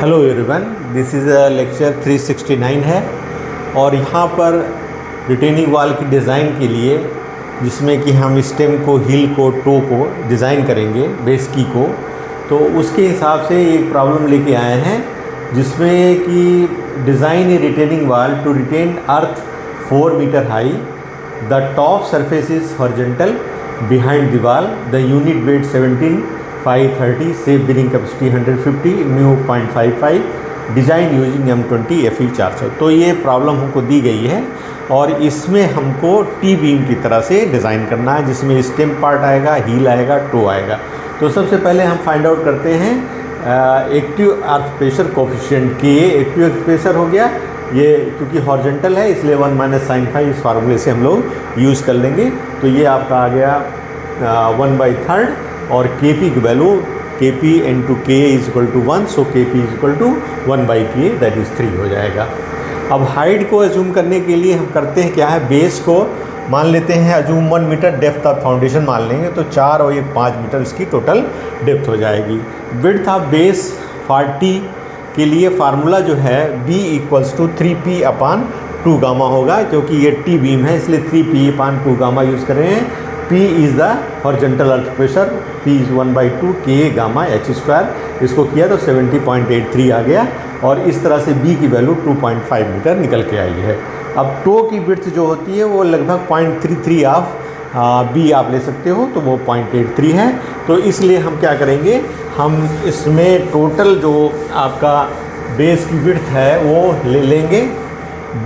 Hello everyone, this is lecture 369 है और यहाँ पर रिटेनिंग वॉल की डिज़ाइन के लिए जिसमें कि हम स्टेम को, हील को, टो को डिज़ाइन करेंगे, बेस की को, तो उसके हिसाब से एक प्रॉब्लम लेके आए हैं जिसमें कि design a retaining wall to retain earth 4 meter high, the top surface is horizontal behind the wall, the unit weight 17,530, safe bearing capacity 150, mu 0.55, design using M20 FE 400। तो ये प्रॉब्लम हमको दी गई है और इसमें हमको टी बीम की तरह से डिज़ाइन करना है जिसमें स्टेम पार्ट आएगा, हील आएगा, टो आएगा। तो सबसे पहले हम फाइंड आउट करते हैं एक्टिव अर्थ प्रेशर कोफिशिएंट के। एक्टिव अर्थ प्रेशर हो गया, ये क्योंकि हॉरिजॉन्टल है इसलिए 1 - sin phi इस फार्मूले से हम लोग यूज़ कर लेंगे। तो ये आपका आ गया 1/3 और Kp की value Kp × Ka = 1, so Kp = 1/Ka, that is 3 हो जाएगा। अब हाइट को एज्यूम करने के लिए हम करते हैं क्या है, बेस को मान लेते हैं assume 1 meter, depth of foundation मान लेंगे तो 4 और 1 5 मीटर इसकी टोटल डेप्थ हो जाएगी। विड्थ ऑफ बेस 40 के लिए फार्मूला जो है B = 3p/2 गामा होगा, क्योंकि ये टी बीम है इसलिए 3p/2 गामा यूज़ कर रहे हैं। P is the horizontal earth pressure, P is 1/2 K gamma h²। इसको किया तो 70.83 आ गया और इस तरह से B की वैल्यू 2.5 मीटर निकल के आई है। अब टो की विड्थ जो होती है वो लगभग 0.33 ऑफ B आप ले सकते हो, तो वो 0.83 है। तो इसलिए हम क्या करेंगे, हम इसमें टोटल जो आपका बेस की विड्थ है वो ले लेंगे,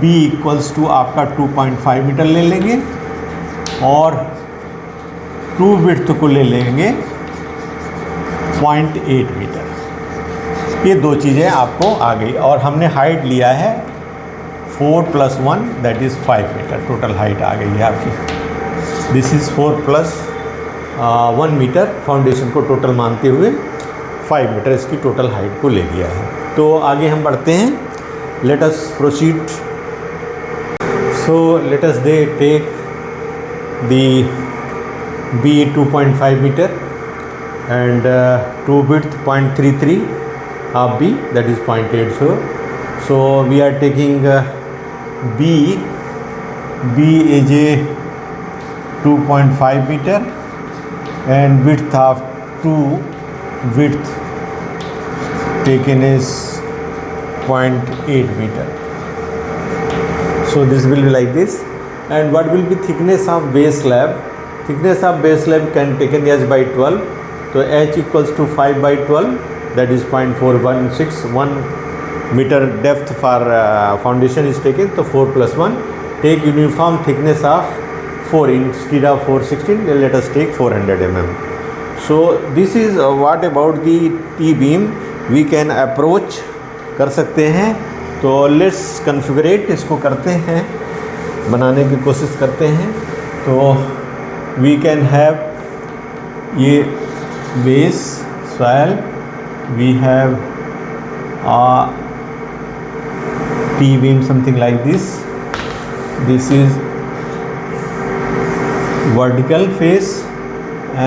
B = आपका 2.5 मीटर ले लेंगे और टू विड्थ को ले लेंगे 0.8 मीटर। ये दो चीज़ें आपको आ गई और हमने हाइट लिया है 4 + 1 that is 5 metre. Total height आ गई है आपकी। दिस इज़ 4 + 1 मीटर, फाउंडेशन को टोटल मानते हुए 5 मीटर इसकी टोटल हाइट को ले लिया है। तो आगे हम बढ़ते हैं, let us proceed. So let us the take the B 2.5 meter and to width 0.33 of B, that is 0.80. So we are taking B is a 2.5 meter and width of 2 width taken is 0.8 meter. So this will be like this. And what will be thickness of base slab? Thickness of base slab can taken h/12, so h = 5/12, that is 0.416. 1 meter depth for foundation is taken, so 4 + 1. Take uniform thickness of 4 instead of 416. Let us take 400 mm. So this is what about the T beam we can approach कर सकते हैं। तो let's configure, इसको करते हैं, बनाने की कोशिश करते हैं। तो we can have ये base soil, we have a T beam something like this. This is vertical face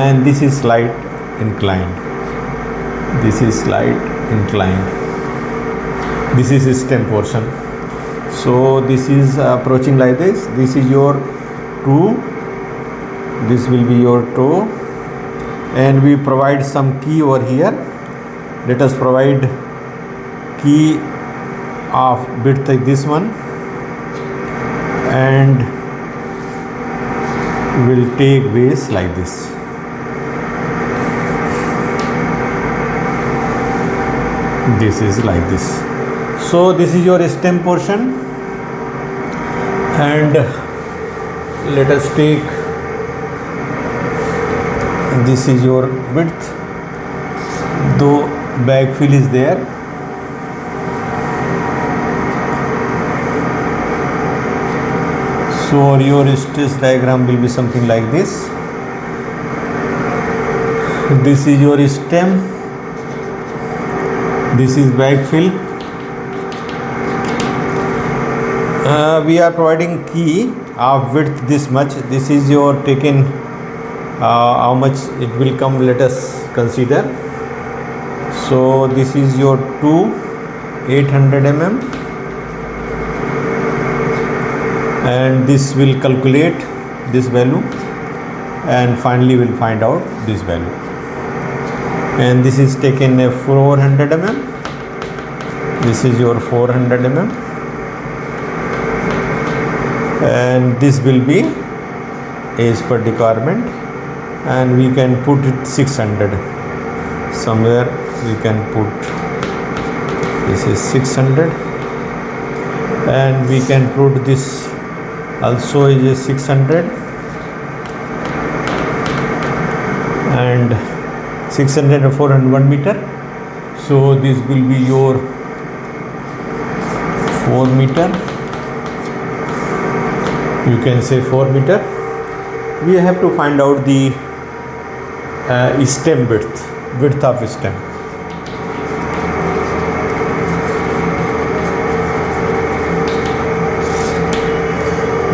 and this is slight inclined. This is slight inclined. This is stem portion. So this is approaching like this. This is your 2. This will be your toe and we provide some key over here. Let us provide key of width like this one and we'll take base like this. This is like this. So this is your stem portion and let us take, this is your width, though backfill is there. So your stress diagram will be something like this. This is your stem, this is backfill. We are providing key of width this much. This is your taken how much it will come, let us consider. So this is your 2 800 mm, and this will calculate this value, and finally we'll find out this value. And this is taken a 400 mm. This is your 400 mm, and this will be as per requirement, and we can put it 600 somewhere. We can put this is 600, and we can put this also is a 600, and 600 and 400 1 meter. So this will be your 4 meter. You can say 4 meter. We have to find out the stem width of stem.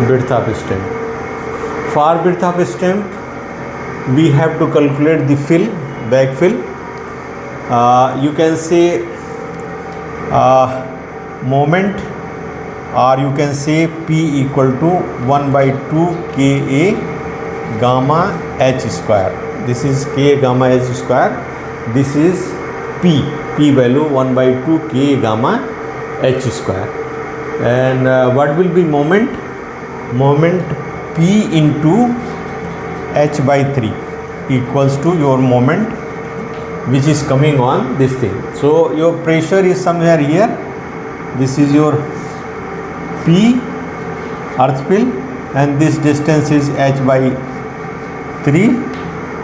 Width of stem. For width of stem, we have to calculate the fill, back fill. You can say moment, or you can say P equal to 1 by 2 Ka gamma H square. This is K gamma H square. This is P value 1 by 2 K gamma H square. And what will be moment? Moment P into H by 3 equals to your moment which is coming on this thing. So your pressure is somewhere here. This is your P, earth fill, and this distance is H by 3,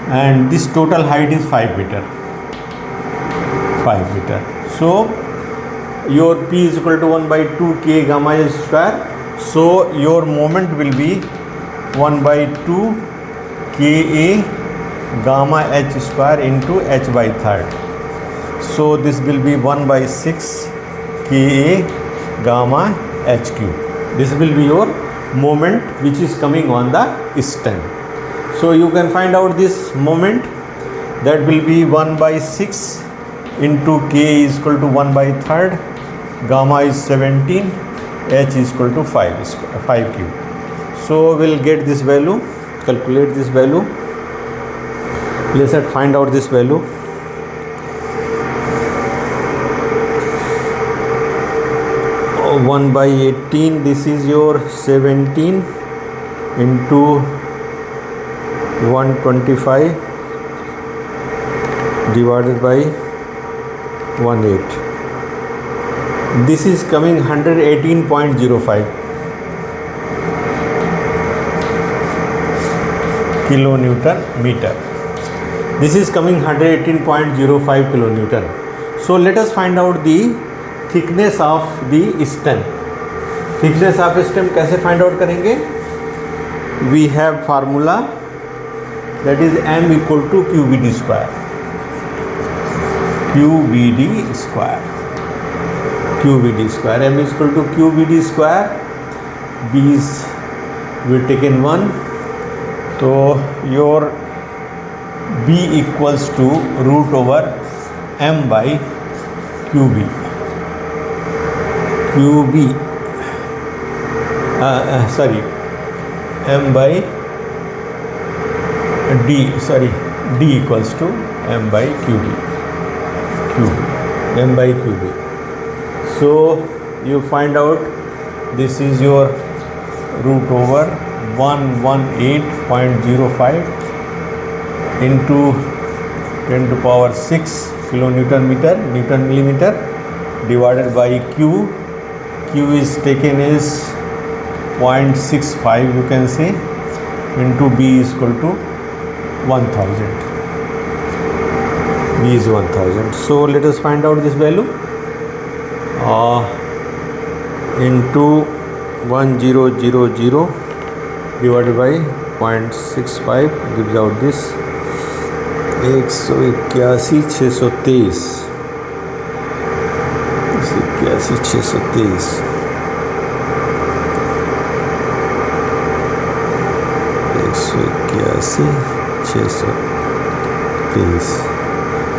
and this total height is 5 meter. 5 meter. So your P is equal to 1 by 2 K gamma H square. So your moment will be 1 by 2 Ka gamma H square into H by 3rd. So this will be 1 by 6 Ka gamma H cube. This will be your moment which is coming on the stem. So you can find out this moment, that will be 1 by 6 into K is equal to 1 by 3rd, gamma is 17, H is equal to 5 cube. So we'll get this value, calculate this value. Let's find out this value. Oh, 1 by 18, this is your 17 into 125 divided by 18. This is coming 118.05 kilonewton meter. This is coming 118.05 kilonewton. So let us find out the thickness of the stem. Thickness of stem कैसे find out करेंगे? We have formula, that is m equal to QBD square. QBD square. QBD square. M is equal to QBD square. B is we taken 1. So your B equals to root over m by QB. QB. M by D. D equals to m by QB. M by QB. So you find out this is your root over 118.05 into 10 to power 6 kilonewton meter, Newton millimeter, divided by Q. Q is taken as 0.65, you can say, into B is equal to 1000. B is 1000. So let us find out this value. Into 1000 divided by 0.65 gives out this 181,623. 181,623.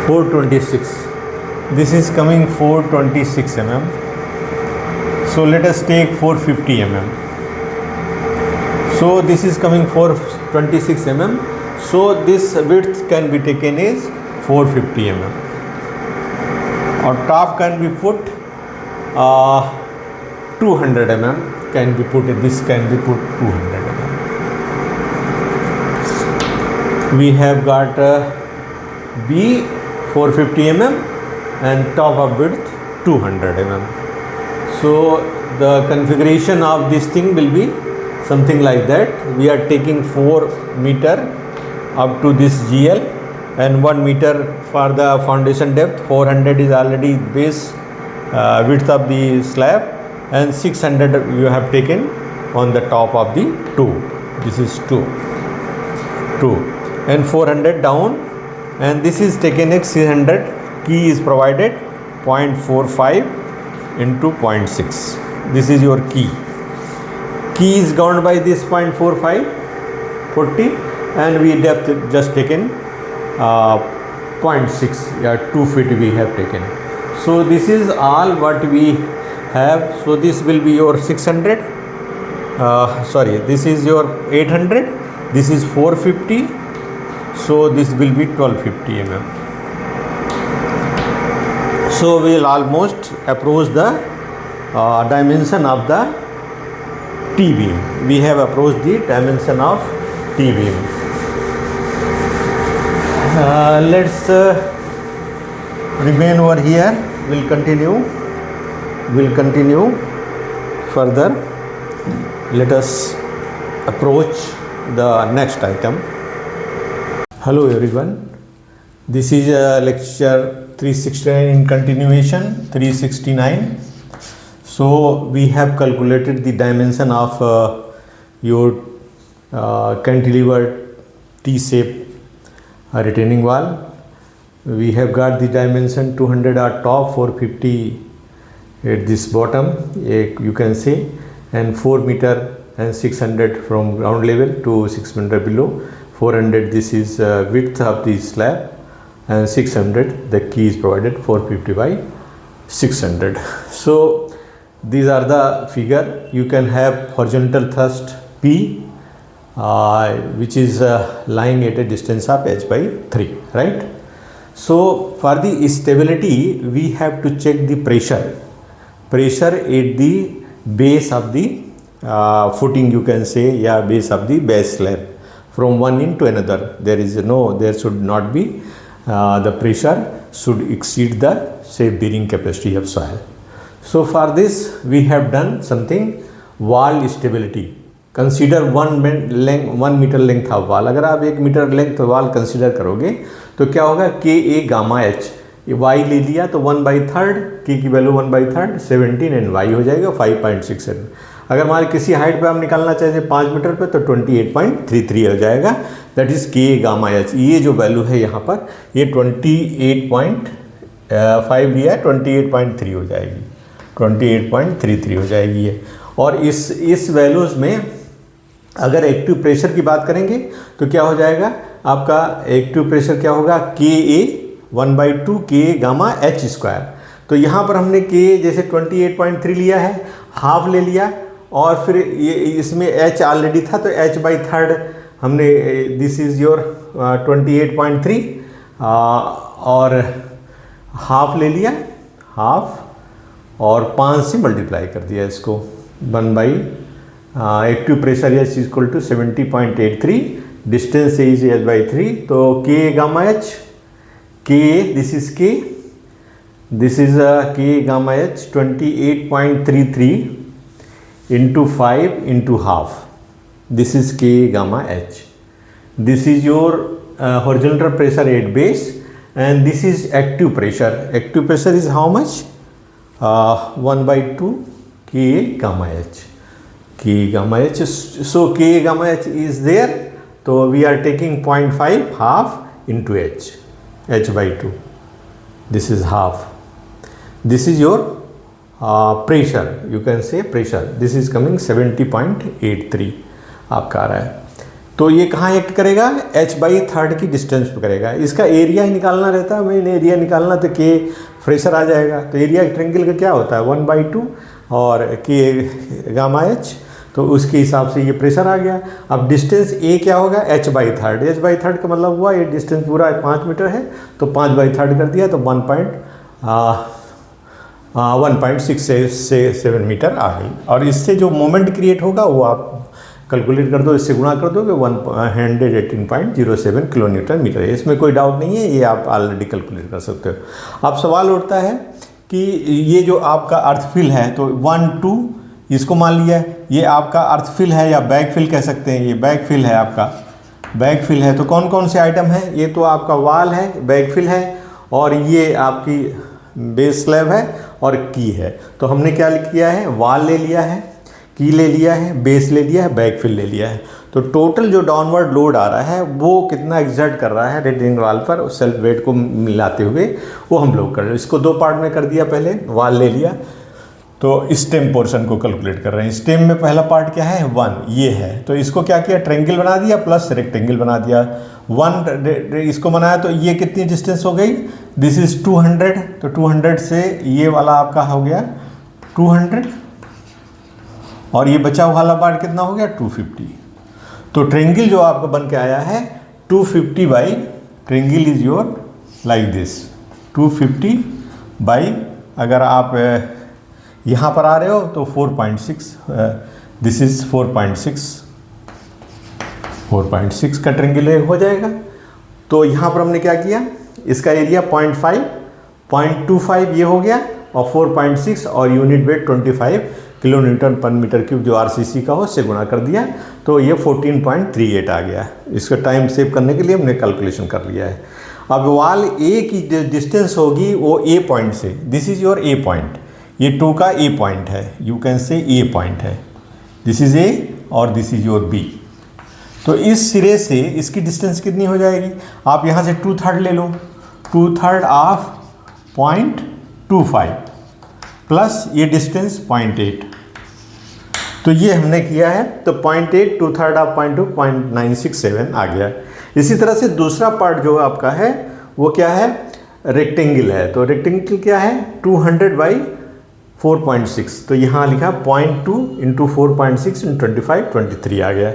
426 This is coming 426 mm. So let us take 450 mm. So this is coming 426 mm. So this width can be taken as 450 mm. Or top can be put 200 mm can be put. This can be put 200 mm. We have got B 450 mm and top of width 200 mm. So the configuration of this thing will be something like that. We are taking 4 meter up to this GL and 1 meter for the foundation depth. 400 is already base width of the slab, and 600 you have taken on the top of the 2. This is 2 and 400 down, and this is taken at 600. Key is provided 0.45 into 0.6. This is your key. Key is governed by this 0.45 40, and we depth just taken 0.6, 2 feet we have taken. So this is all what we have. So this will be your 600, this is your 800, this is 450, so this will be 1250 mm. So we will almost approach the dimension of the T-beam. We have approached the dimension of T-beam. Let's remain over here. We'll continue further. Let us approach the next item. Hello everyone, this is lecture 369 in continuation 369. So we have calculated the dimension of your cantilevered T-shape retaining wall. We have got the dimension 200 at top, 450 at this bottom, you can see, and 4 meter and 600 from ground level to 6 meter below. 400 this is width of the slab, and 600 the key is provided 450 by 600. So these are the figure. You can have horizontal thrust P which is lying at a distance of h by 3, right? So for the stability we have to check the pressure at the base of the footing, you can say, base of the base slab. From one end to another, there should not be the pressure should exceed the safe bearing capacity of soil. So for this we have done something, wall stability. Consider 1 meter length of wall. अगर आप 1 metre length wall consider करोगे तो क्या होगा, के ए gamma H, Y ले लिया तो 1/3, के की वैल्यू 1/3 17 एंड वाई हो जाएगा 5.67. अगर मान किसी हाइट पे हम निकालना चाहें 5 मीटर पे तो 28.33 हो जाएगा. दैट इज़ के गामा एच. ये जो वैल्यू है यहाँ पर ये 28.5 दिया है, 28.3 हो जाएगी, 28.33 हो जाएगी ये. और इस वैल्यूज़ में अगर एक्टिव प्रेशर की बात करेंगे तो क्या हो जाएगा, आपका एक्टिव प्रेशर क्या होगा, के ए 1/2 के गामा एच स्क्वायर. तो यहाँ पर हमने के जैसे 28.3 लिया है, हाफ ले लिया, और फिर ये इसमें एच ऑलरेडी था तो h/3 हमने, दिस इज़ योर 28.3 और हाफ ले लिया, हाफ और 5 से मल्टीप्लाई कर दिया इसको 1 active pressure H equal to 70.83, distance is h/3. तो K gamma H, K this is K, this is K gamma H 28.33 into 5 into half. This is K gamma H. This is your horizontal pressure at base, and this is active pressure. Active pressure is how much? 1/2 K gamma H. K gamma H. So K gamma H is there. So we are taking 0.5 half into H. H/2. This is half. This is your pressure, you can say pressure. This is coming 70.83 आपका आ रहा है. तो ये कहाँ act करेगा, h/3 की distance पे करेगा. इसका एरिया ही निकालना रहता है, मेन एरिया निकालना, तो के प्रेशर आ जाएगा। तो एरिया ट्रायंगल का क्या होता है 1/2 और के गामा एच, तो उसके हिसाब से ये प्रेशर आ गया। अब डिस्टेंस ए क्या होगा h/3, h/3 का मतलब हुआ ये डिस्टेंस पूरा 5 मीटर है तो 5/3 कर दिया तो 1.67 मीटर आ गई। और इससे जो मोमेंट क्रिएट होगा वो आप कैलकुलेट कर दो, इससे गुणा कर दो कि 118.07 किलो न्यूटन मीटर है। इसमें कोई डाउट नहीं है, ये आप ऑलरेडी कैलकुलेट कर सकते हो। अब सवाल उठता है कि ये जो आपका अर्थफिल है तो 1 2 इसको मान लिया ये आपका अर्थफिल है या बैकफिल कह सकते हैं, ये बैकफिल है आपका, बैकफिल है। तो कौन कौन से आइटम है, ये तो आपका वाल है, बैकफिल है और ये आपकी बेस स्लैब है और की है। तो हमने क्या किया है, वाल ले लिया है, की ले लिया है, बेस ले लिया है, बैकफिल ले लिया है। तो टोटल जो डाउनवर्ड लोड आ रहा है वो कितना एग्जर्ट कर रहा है रिटेनिंग वाल पर सेल्फ वेट को मिलाते हुए, वो हम लोग कर रहे हैं। इसको दो पार्ट में कर दिया, पहले वाल ले लिया तो स्टेम पोर्शन को कैलकुलेट कर रहे हैं। स्टेम में पहला पार्ट क्या है 1, ये है। तो इसको क्या किया, ट्रायंगल बना दिया प्लस रेक्टेंगल बना दिया। 1 इसको बनाया तो ये कितनी डिस्टेंस हो गई, दिस इज 200, तो 200 से ये वाला आपका हो गया 200 और ये बचा वाला पार्ट कितना हो गया 250। तो ट्रायंगल जो आपका बन के आया है 250 by, triangle is your like this 250 by, अगर आप यहाँ पर आ रहे हो तो 4.6, दिस इज 4.6 का ट्रायंगल हो जाएगा। तो यहाँ पर हमने क्या किया, इसका एरिया 0.25 ये हो गया और 4.6 और यूनिट वेट 25 किलो न्यूटन पर मीटर क्यूब जो आरसीसी का हो उससे गुणा कर दिया तो ये 14.38 आ गया। इसका टाइम सेव करने के लिए हमने कैलकुलेशन कर लिया है। अब वाल ए की डिस्टेंस होगी वो ए पॉइंट से, this is your A point, ये 2 का ए पॉइंट है, यू कैन से ए पॉइंट है, दिस इज ए और दिस इज योर बी। तो इस सिरे से इसकी डिस्टेंस कितनी हो जाएगी, आप यहाँ से 2/3 ले लो, 2/3 ऑफ 0.25 प्लस ये डिस्टेंस 0.8, तो ये हमने किया है। तो 0.8 2/3 ऑफ 0.2 0.967 आ गया। इसी तरह से दूसरा पार्ट जो आपका है वो क्या है, रेक्टेंगल है। तो रेक्टेंगल क्या है 200 बाई 4.6, तो यहाँ लिखा 0.2 इंटू 4.6 इंटू 25 23 आ गया।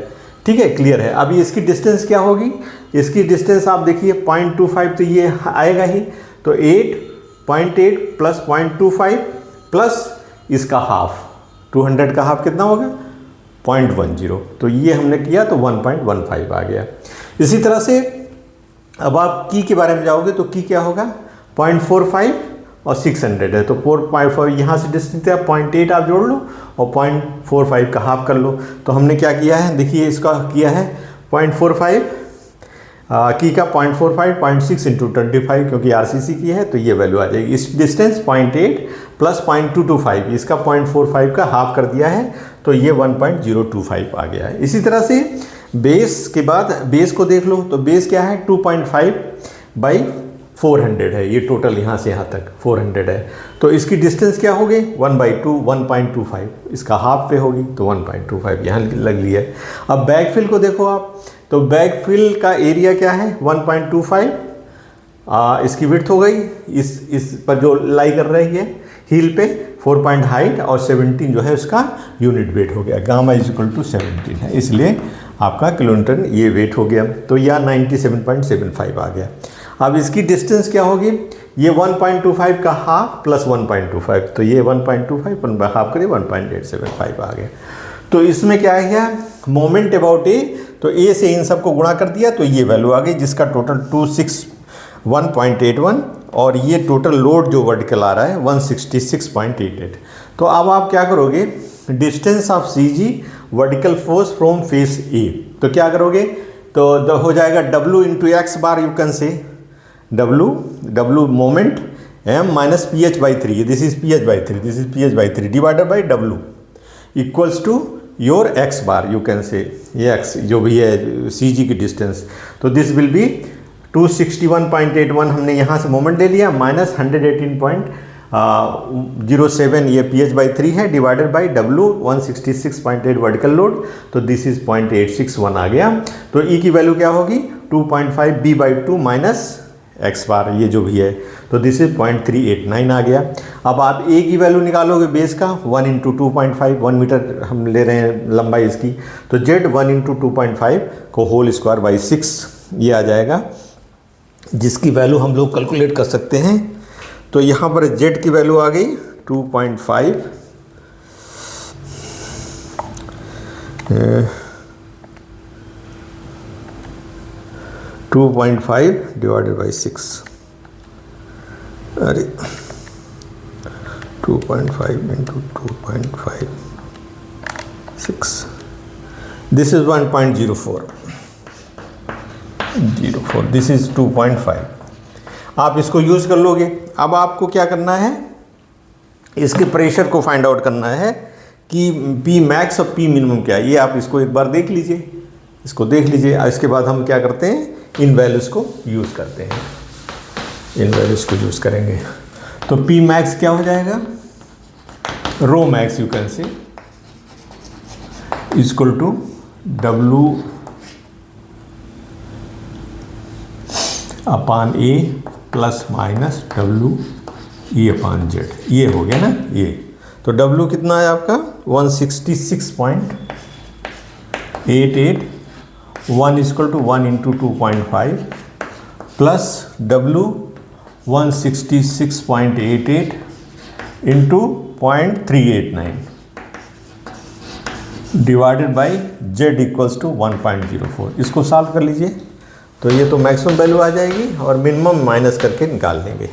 ठीक है, क्लियर है। अभी इसकी डिस्टेंस क्या होगी, इसकी डिस्टेंस आप देखिए 0.25 तो ये आएगा ही, तो 0.8 प्लस 0.25 प्लस इसका हाफ, 200 का हाफ कितना होगा 0.10, तो ये हमने किया तो 1.15 आ गया। इसी तरह से अब आप की के बारे में जाओगे तो की क्या होगा 0.45 और 600 है, तो 4.5 यहाँ से डिस्टेंस है, 0.8 आप जोड़ लो और 0.45 का हाफ कर लो। तो हमने क्या किया है, देखिए इसका किया है 0.45 की का 0.45 0.6 इंटू 25 क्योंकि आरसीसी की है तो ये वैल्यू आ जाएगी। इस डिस्टेंस 0.8 प्लस 0.225 इसका 0.45 का हाफ कर दिया है तो ये 1.025 आ गया है। इसी तरह से बेस के बाद बेस को देख लो, तो बेस क्या है 2.5 बाई 400 है, ये टोटल यहाँ से यहाँ तक 400 है। तो इसकी डिस्टेंस क्या होगी 1/2 1.25, इसका हाफ पे होगी तो 1.25 यहाँ लग लिया है। अब बैकफिल को देखो आप, तो बैकफिल का एरिया क्या है 1.25, इसकी विड्थ हो गई, इस पर जो लाई कर रही है हील पे 4 पॉइंट हाइट और 17 जो है उसका यूनिट वेट हो गया, गामा इज इक्वल टू 17 है, इसलिए आपका किलोमीटर ये वेट हो गया। तो यह 97.75 आ गया। अब इसकी डिस्टेंस क्या होगी, ये 1.25 का हाफ प्लस 1.25, तो ये 1.25 हाफ करिए 1.875 आ गया। तो इसमें क्या है क्या मोमेंट अबाउट ए, तो ए से इन सबको गुणा कर दिया तो ये वैल्यू आ गई जिसका टोटल 261.81 और ये टोटल लोड जो वर्टिकल आ रहा है 166.88। तो अब आप क्या करोगे, distance of C G vertical force from face A, तो क्या करोगे, तो हो जाएगा W into x bar, you can say W moment m minus PH/3, this is PH/3, this is PH/3 divided by W equals to your x bar, you can say ये x जो भी है सी जी की डिस्टेंस, तो this will be 261.81 हमने यहाँ से moment ले लिया माइनस 118.07 ये PH/3 है divided by W 166.8 vertical load, तो दिस इज 0.861 आ गया। तो E की वैल्यू क्या होगी 2.5 B/2 माइनस एक्स बार ये जो भी है, तो दिस इज 0.389 आ गया। अब आप ए की वैल्यू निकालोगे बेस का 1 इंटू 2.5, 1 मीटर हम ले रहे हैं लंबाई इसकी, तो जेड 1 इंटू 2.5 को होल स्क्वायर बाई 6 ये आ जाएगा, जिसकी वैल्यू हम लोग कैलकुलेट कर सकते हैं। तो यहाँ पर जेड की वैल्यू आ गई 2.5 2.5 डिवाइडेड बाई 6, अरे 2.5 into 2.5 6, this is 1.04, this is 2.5। आप इसको यूज़ कर लोगे। अब आपको क्या करना है, इसके प्रेशर को फाइंड आउट करना है कि पी मैक्स और पी मिनिमम क्या है। ये आप इसको एक बार देख लीजिए, इसको देख लीजिए। इसके बाद हम क्या करते हैं, इन वैल्यूज़ को यूज़ करते हैं, इन वैल्यूज़ को यूज़ करेंगे। तो पी मैक्स क्या हो जाएगा, rho max you can say equal to W upon A plus minus W e upon Z, ये हो गया ना ये। तो डब्लू कितना है आपका 166.88, 1 equal to 1 into 2.5 plus W 166.88 into 0.389 divided by Z equals to 1.04। इसको सॉल्व कर लीजिए, तो ये तो मैक्सिमम वैल्यू आ जाएगी और मिनिमम माइनस करके निकाल लेंगे।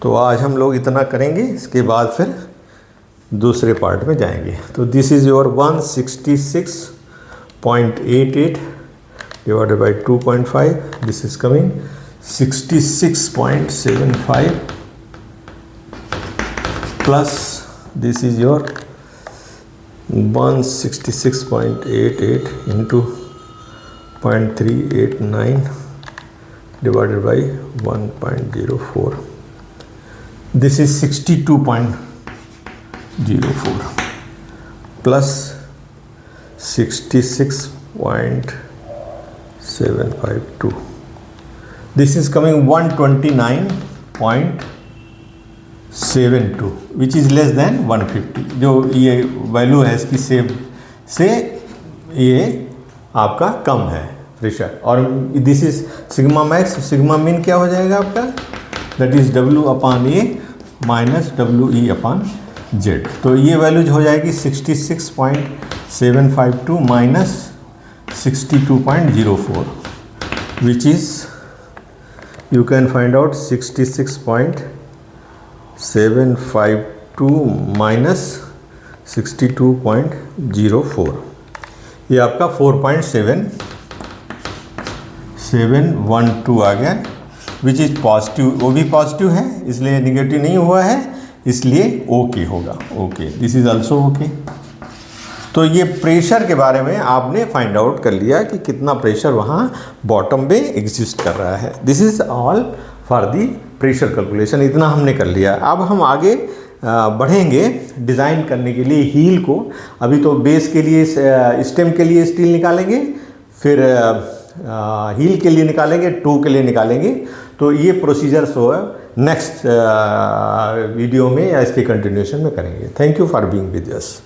तो आज हम लोग इतना करेंगे, इसके बाद फिर दूसरे पार्ट में जाएंगे। तो this is your 166.88 divided by 2.5, this is coming 66.75 plus this is your 166.88 into 0.389 divided by 1.04, this is 62.04 plus 66.752, this is coming 129.72 which is less than 150। जो ये वैल्यू है इसकी सेव से ये आपका कम है प्रेशर। और this is sigma max, sigma मिन क्या हो जाएगा आपका, that is W upon A minus W E upon Z. तो ये वैल्यूज हो जाएगी 66.752 minus 62.04 which is you can find out 66.752 minus 62.04, ये आपका 4.7712 आ गया, विच इज़ पॉजिटिव। वो भी पॉजिटिव है इसलिए निगेटिव नहीं हुआ है, इसलिए ओके होगा, okay, this is also okay. तो ये प्रेशर के बारे में आपने फाइंड आउट कर लिया कि कितना प्रेशर वहाँ बॉटम में एग्जिस्ट कर रहा है। This is all for the pressure calculation, इतना हमने कर लिया। अब हम आगे बढ़ेंगे डिज़ाइन करने के लिए हील को। अभी तो बेस के लिए स्टेम के लिए स्टील निकालेंगे, फिर हील के लिए निकालेंगे, टो के लिए निकालेंगे। तो ये प्रोसीजर्स हो नेक्स्ट वीडियो में या इसके कंटिन्यूशन में करेंगे। Thank you for being with us.